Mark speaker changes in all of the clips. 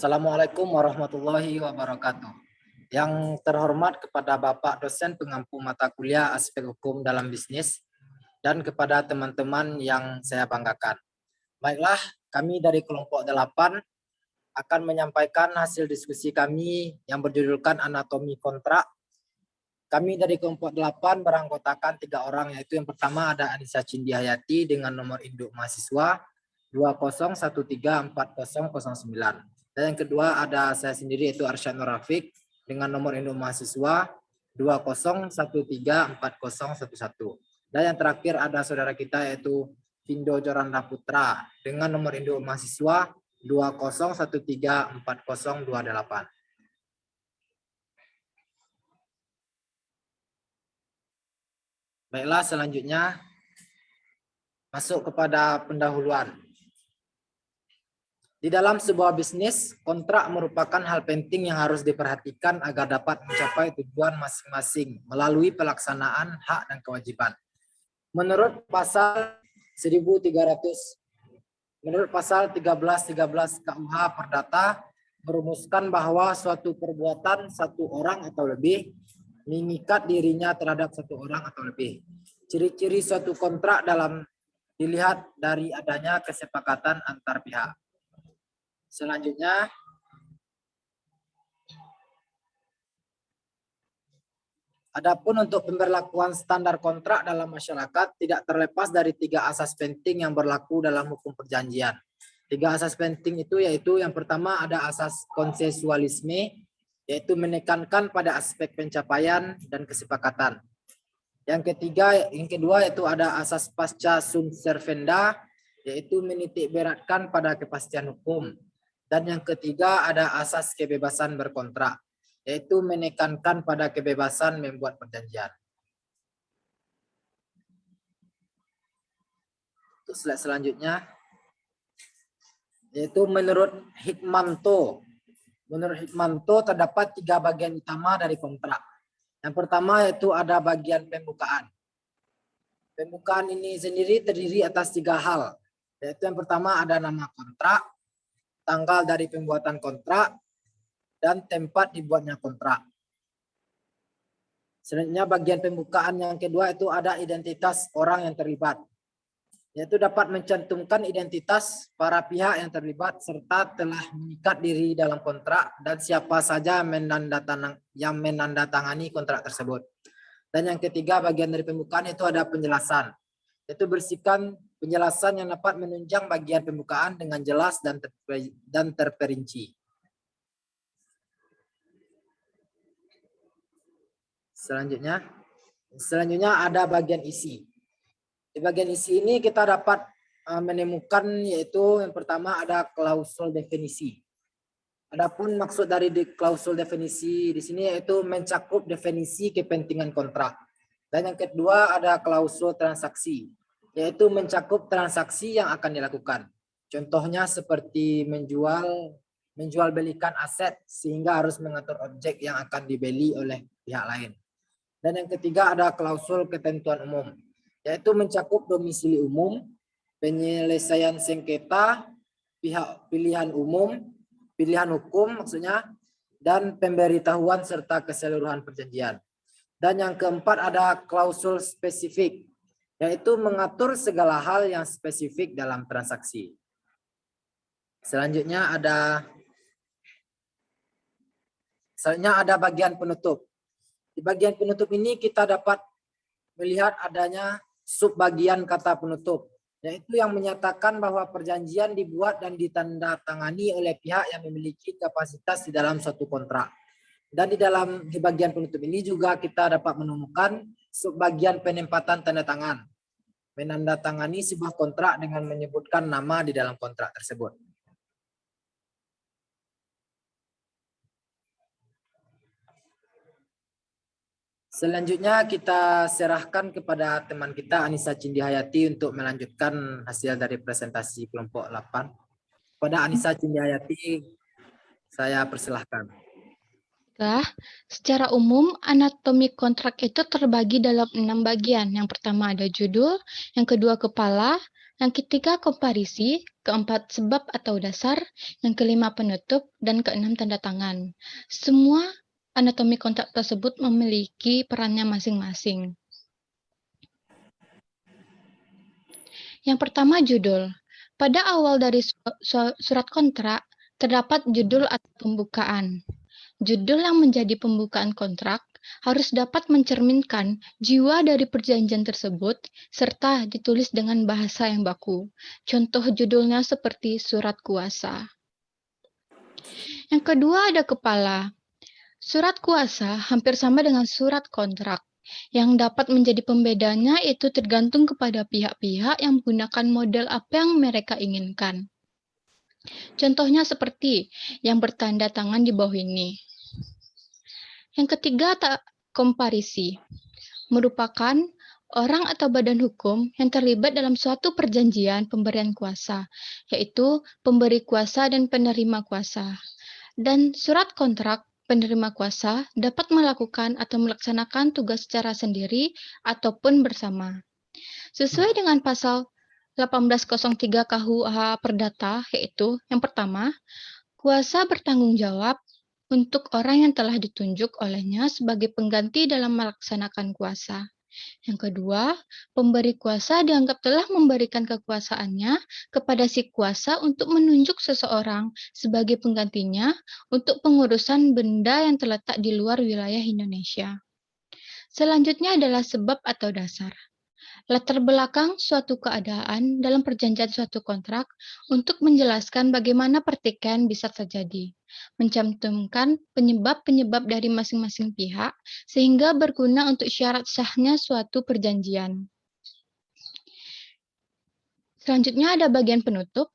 Speaker 1: Assalamualaikum warahmatullahi wabarakatuh. Yang terhormat kepada Bapak dosen pengampu mata kuliah aspek hukum dalam bisnis dan kepada teman-teman yang saya banggakan. Baiklah, kami dari kelompok 8 akan menyampaikan hasil diskusi kami yang berjudulkan anatomi kontrak. Kami dari kelompok 8 beranggotakan 3 orang, yaitu yang pertama ada Anissa Cindi Hayati dengan nomor induk mahasiswa 20134009. Dan yang kedua ada saya sendiri yaitu Arsyad Nur Rafiq dengan nomor induk mahasiswa 20134011. Dan yang terakhir ada saudara kita yaitu Vindo Joranda Putra dengan nomor induk mahasiswa 20134028. Baiklah, selanjutnya masuk kepada pendahuluan. Di dalam sebuah bisnis, kontrak merupakan hal penting yang harus diperhatikan agar dapat mencapai tujuan masing-masing melalui pelaksanaan hak dan kewajiban. Menurut pasal 1313 KUH Perdata merumuskan bahwa suatu perbuatan satu orang atau lebih mengikat dirinya terhadap satu orang atau lebih. Ciri-ciri suatu kontrak dilihat dari adanya kesepakatan antar pihak. Selanjutnya, adapun untuk pemberlakuan standar kontrak dalam masyarakat tidak terlepas dari 3 asas penting yang berlaku dalam hukum perjanjian. 3 asas penting itu yaitu yang pertama ada asas konsensualisme, yaitu menekankan pada aspek pencapaian dan kesepakatan. Yang kedua yaitu ada asas pasca sunt servanda, yaitu menitik beratkan pada kepastian hukum. Dan yang ketiga ada asas kebebasan berkontrak, yaitu menekankan pada kebebasan membuat perjanjian. Untuk slide selanjutnya, yaitu menurut Hikmanto. Menurut Hikmanto terdapat 3 bagian utama dari kontrak. Yang pertama yaitu ada bagian pembukaan. Pembukaan ini sendiri terdiri atas 3 hal, yaitu yang pertama ada nama kontrak, tanggal dari pembuatan kontrak, dan tempat dibuatnya kontrak. Selanjutnya bagian pembukaan yang kedua itu ada identitas orang yang terlibat, yaitu dapat mencantumkan identitas para pihak yang terlibat serta telah mengikat diri dalam kontrak dan siapa saja yang menandatangani kontrak tersebut. Dan yang ketiga bagian dari pembukaan itu ada penjelasan, yaitu berisikan penjelasan yang dapat menunjang bagian pembukaan dengan jelas dan terperinci. Selanjutnya ada bagian isi. Di bagian isi ini kita dapat menemukan yaitu yang pertama ada klausul definisi. Adapun maksud dari klausul definisi di sini yaitu mencakup definisi kepentingan kontrak. Dan yang kedua ada klausul transaksi, yaitu mencakup transaksi yang akan dilakukan. Contohnya seperti menjual belikan aset sehingga harus mengatur objek yang akan dibeli oleh pihak lain. Dan yang ketiga ada klausul ketentuan umum, yaitu mencakup domisili umum, penyelesaian sengketa, pilihan umum, pilihan hukum maksudnya, dan pemberitahuan serta keseluruhan perjanjian. Dan yang keempat ada klausul spesifik, yaitu mengatur segala hal yang spesifik dalam transaksi. Selanjutnya ada bagian penutup. Di bagian penutup ini kita dapat melihat adanya subbagian kata penutup, yaitu yang menyatakan bahwa perjanjian dibuat dan ditandatangani oleh pihak yang memiliki kapasitas di dalam suatu kontrak. Dan di bagian penutup ini juga kita dapat menemukan subbagian penempatan tanda tangan, menandatangani sebuah kontrak dengan menyebutkan nama di dalam kontrak tersebut. Selanjutnya kita serahkan kepada teman kita Anissa Cindi Hayati untuk melanjutkan hasil dari presentasi kelompok 8. Pada Anissa Cindi Hayati, saya persilahkan.
Speaker 2: Secara umum, anatomi kontrak itu terbagi dalam 6 bagian. Yang pertama ada judul, yang kedua kepala, Yang ketiga komparisi, keempat sebab atau dasar, yang kelima penutup, dan keenam tanda tangan. Semua anatomi kontrak tersebut memiliki perannya masing-masing. Yang pertama judul. Pada awal dari surat kontrak, terdapat judul atau pembukaan. Judul yang menjadi pembukaan kontrak harus dapat mencerminkan jiwa dari perjanjian tersebut serta ditulis dengan bahasa yang baku. Contoh judulnya seperti surat kuasa. Yang kedua ada kepala. Surat kuasa hampir sama dengan surat kontrak. Yang dapat menjadi pembedanya itu tergantung kepada pihak-pihak yang menggunakan model apa yang mereka inginkan. Contohnya seperti yang bertanda tangan di bawah ini. Yang ketiga, komparisi. Merupakan orang atau badan hukum yang terlibat dalam suatu perjanjian pemberian kuasa, yaitu pemberi kuasa dan penerima kuasa. Dan surat kontrak penerima kuasa dapat melakukan atau melaksanakan tugas secara sendiri ataupun bersama. Sesuai dengan pasal 1803 KUH Perdata, yaitu yang pertama, kuasa bertanggung jawab untuk orang yang telah ditunjuk olehnya sebagai pengganti dalam melaksanakan kuasa. Yang kedua, pemberi kuasa dianggap telah memberikan kekuasaannya kepada si kuasa untuk menunjuk seseorang sebagai penggantinya untuk pengurusan benda yang terletak di luar wilayah Indonesia. Selanjutnya adalah sebab atau dasar. Latar belakang suatu keadaan dalam perjanjian suatu kontrak untuk menjelaskan bagaimana pertikaian bisa terjadi, mencantumkan penyebab-penyebab dari masing-masing pihak sehingga berguna untuk syarat sahnya suatu perjanjian. Selanjutnya ada bagian penutup.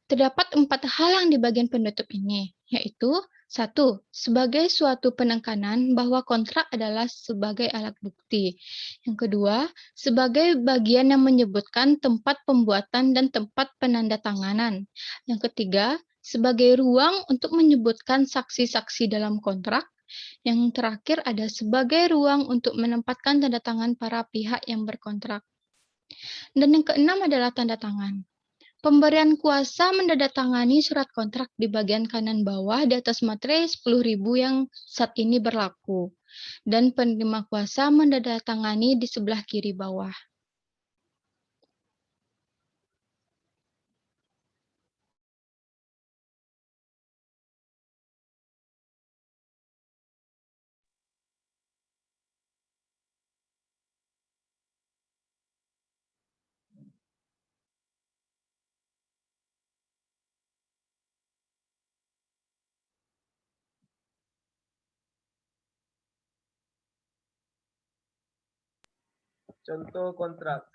Speaker 2: Terdapat 4 hal yang di bagian penutup ini, yaitu 1. Sebagai suatu penekanan bahwa kontrak adalah sebagai alat bukti. Yang kedua, sebagai bagian yang menyebutkan tempat pembuatan dan tempat penandatanganan. Yang ketiga, sebagai ruang untuk menyebutkan saksi-saksi dalam kontrak. Yang terakhir ada sebagai ruang untuk menempatkan tanda tangan para pihak yang berkontrak. Dan yang keenam adalah tanda tangan. Pemberian kuasa menandatangani surat kontrak di bagian kanan bawah di atas materai 10.000 yang saat ini berlaku. Dan penerima kuasa menandatangani di sebelah kiri bawah.
Speaker 3: Contoh kontrak.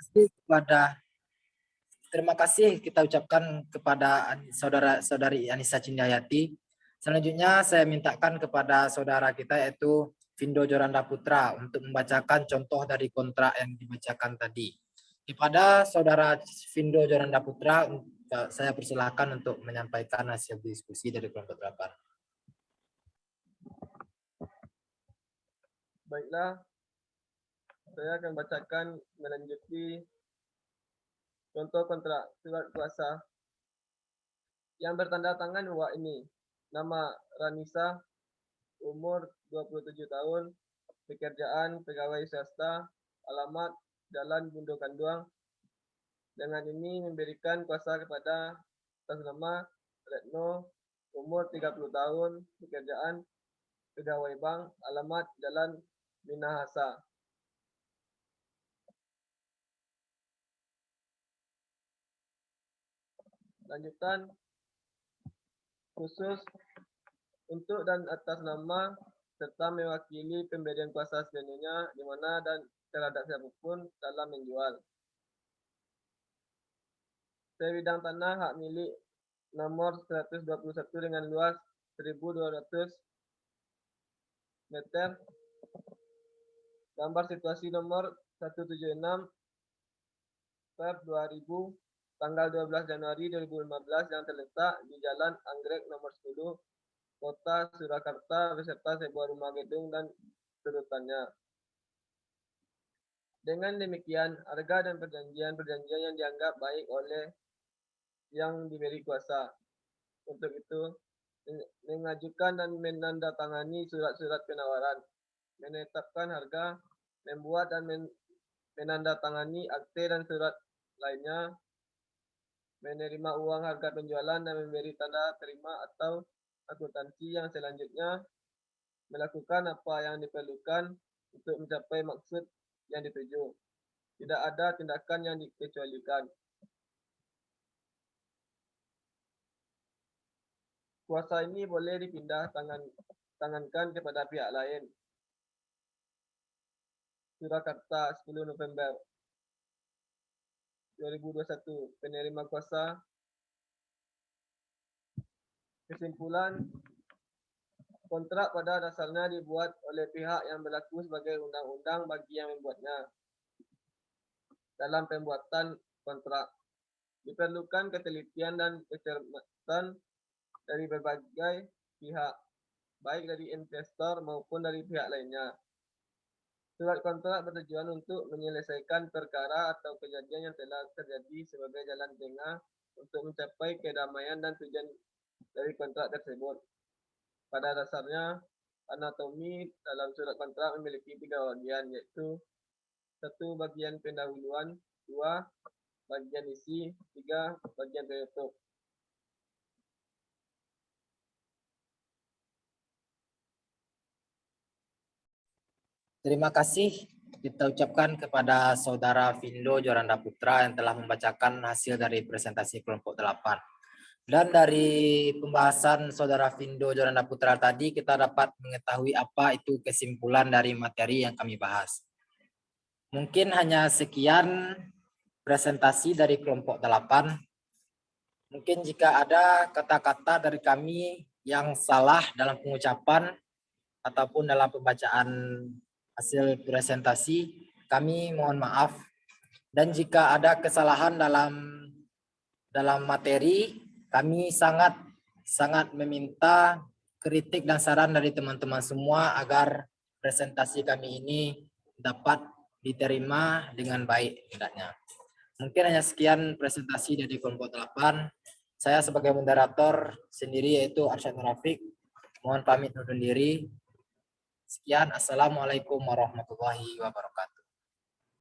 Speaker 1: Terima kasih kita ucapkan kepada saudari Anissa Cindayati. Selanjutnya saya mintakan kepada saudara kita yaitu Vindo Joranda Putra untuk membacakan contoh dari kontrak yang dibacakan tadi. Kepada saudara Vindo Joranda Putra, saya persilakan untuk menyampaikan hasil diskusi dari kelompok 8.
Speaker 3: Baiklah, saya akan bacakan melanjuti contoh kontrak surat kuasa yang bertanda tangan bahwa ini. Nama Ranisa, umur 27 tahun, pekerjaan pegawai swasta, alamat Jalan Bundo Kanduang. Dengan ini memberikan kuasa kepada atas nama Retno, umur 30 tahun, pekerjaan pegawai bank, alamat Jalan Minahasa. Lanjutan khusus untuk dan atas nama serta mewakili pemberian kuasa sepenuhnya di mana dan terhadap siapapun dalam menjual. Sebidang tanah hak milik nomor 121 dengan luas 1.200 meter. Gambar situasi nomor 176 per 2000 tanggal 12 Januari 2015 yang terletak di Jalan Anggrek nomor 10, Kota Surakarta beserta sebuah rumah gedung dan serutannya. Dengan demikian, harga dan perjanjian-perjanjian yang dianggap baik oleh yang diberi kuasa. Untuk itu, mengajukan dan menandatangani surat-surat penawaran, menetapkan harga, membuat dan menandatangani akte dan surat lainnya, menerima uang harga penjualan dan memberi tanda terima atau akuntansi yang selanjutnya, melakukan apa yang diperlukan untuk mencapai maksud yang dituju. Tidak ada tindakan yang dikecualikan. Kuasa ini boleh dipindah tangankan kepada pihak lain. Surakarta 10 November 2021. Penerima kuasa. Kesimpulan, kontrak pada dasarnya dibuat oleh pihak yang berlaku sebagai undang-undang bagi yang membuatnya. Dalam pembuatan kontrak, diperlukan ketelitian dan kecermatan dari berbagai pihak, baik dari investor maupun dari pihak lainnya. Surat kontrak bertujuan untuk menyelesaikan perkara atau kejadian yang telah terjadi sebagai jalan tengah untuk mencapai kedamaian dan tujuan dari kontrak tersebut. Pada dasarnya, anatomi dalam surat kontrak memiliki 3 bagian, yaitu 1 bagian pendahuluan, 2 bagian isi, 3 bagian penutup.
Speaker 1: Terima kasih kita ucapkan kepada Saudara Vindo Joranda Putra yang telah membacakan hasil dari presentasi kelompok 8. Dan dari pembahasan Saudara Vindo Joranda Putra tadi, kita dapat mengetahui apa itu kesimpulan dari materi yang kami bahas. Mungkin hanya sekian presentasi dari kelompok 8. Mungkin jika ada kata-kata dari kami yang salah dalam pengucapan ataupun dalam pembacaan hasil presentasi, kami mohon maaf. Dan jika ada kesalahan dalam materi, kami sangat meminta kritik dan saran dari teman-teman semua agar presentasi kami ini dapat diterima dengan baik hendaknya. Mungkin hanya sekian presentasi dari kelompok 8. Saya sebagai moderator sendiri yaitu Arsyad Rafiq. Mohon pamit undur diri. Sekian, assalamualaikum warahmatullahi wabarakatuh.